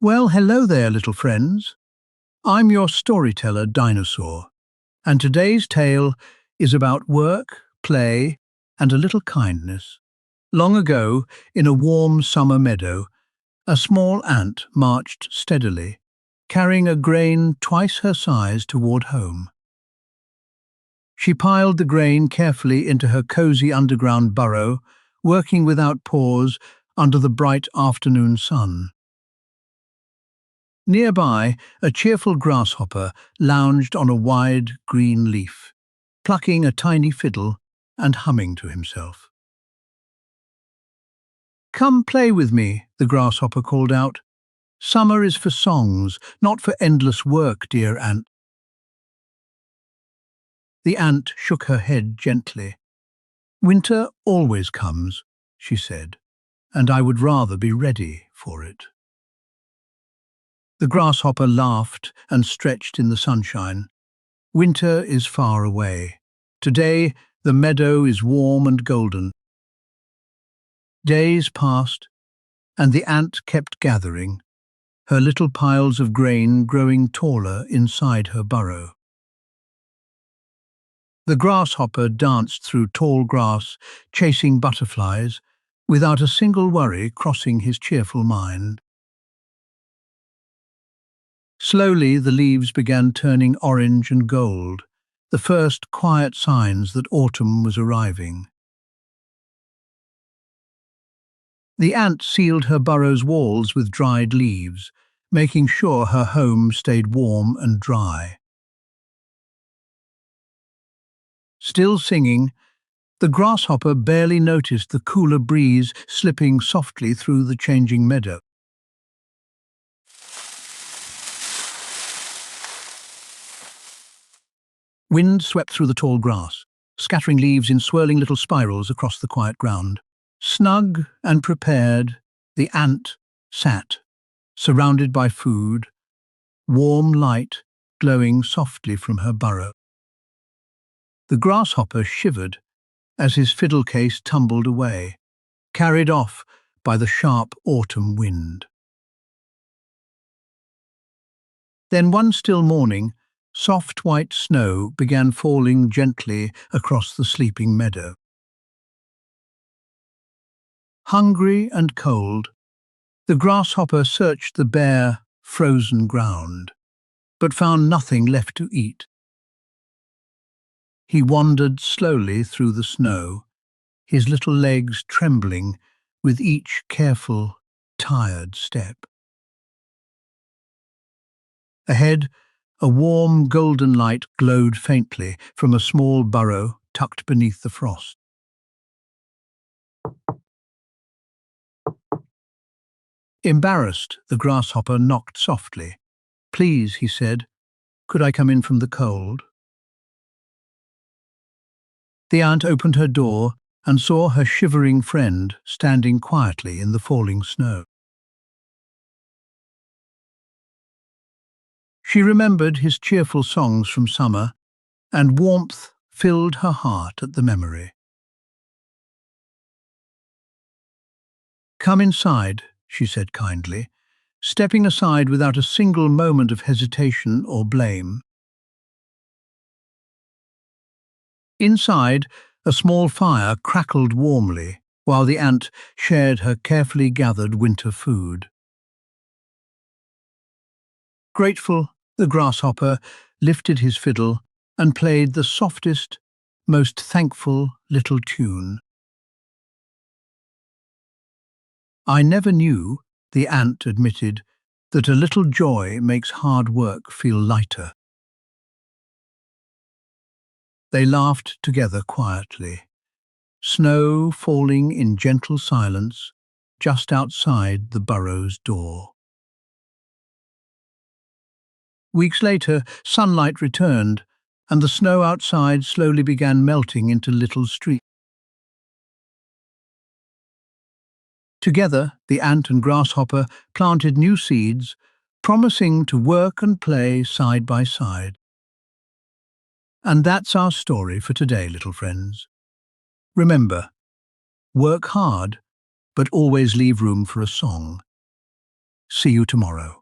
Well, hello there, little friends. I'm your storyteller, Dinosaur, and today's tale is about work, play, and a little kindness. Long ago, in a warm summer meadow, a small ant marched steadily, carrying a grain twice her size toward home. She piled the grain carefully into her cozy underground burrow, working without pause under the bright afternoon sun. Nearby, a cheerful grasshopper lounged on a wide green leaf, plucking a tiny fiddle and humming to himself. "Come play with me," the grasshopper called out. "Summer is for songs, not for endless work, dear ant." The ant shook her head gently. "Winter always comes," she said, "and I would rather be ready for it." The grasshopper laughed and stretched in the sunshine. Winter is far away. Today the meadow is warm and golden. Days passed, and the ant kept gathering, her little piles of grain growing taller inside her burrow. The grasshopper danced through tall grass, chasing butterflies, without a single worry crossing his cheerful mind. Slowly the leaves began turning orange and gold, the first quiet signs that autumn was arriving. The ant sealed her burrow's walls with dried leaves, making sure her home stayed warm and dry. Still singing, the grasshopper barely noticed the cooler breeze slipping softly through the changing meadow. Wind swept through the tall grass, scattering leaves in swirling little spirals across the quiet ground. Snug and prepared, the ant sat, surrounded by food, warm light glowing softly from her burrow. The grasshopper shivered as his fiddle case tumbled away, carried off by the sharp autumn wind. Then one still morning, soft white snow began falling gently across the sleeping meadow. Hungry and cold, the grasshopper searched the bare, frozen ground, but found nothing left to eat. He wandered slowly through the snow, his little legs trembling with each careful, tired step. Ahead, a warm golden light glowed faintly from a small burrow tucked beneath the frost. Embarrassed, the grasshopper knocked softly. "Please," he said, "could I come in from the cold?" The ant opened her door and saw her shivering friend standing quietly in the falling snow. She remembered his cheerful songs from summer, and warmth filled her heart at the memory. "Come inside," she said kindly, stepping aside without a single moment of hesitation or blame. Inside, a small fire crackled warmly while the ant shared her carefully gathered winter food. Grateful, the grasshopper lifted his fiddle and played the softest, most thankful little tune. "I never knew," the ant admitted, "that a little joy makes hard work feel lighter." They laughed together quietly, snow falling in gentle silence just outside the burrow's door. Weeks later, sunlight returned, and the snow outside slowly began melting into little streaks. Together, the ant and grasshopper planted new seeds, promising to work and play side by side. And that's our story for today, little friends. Remember, work hard, but always leave room for a song. See you tomorrow.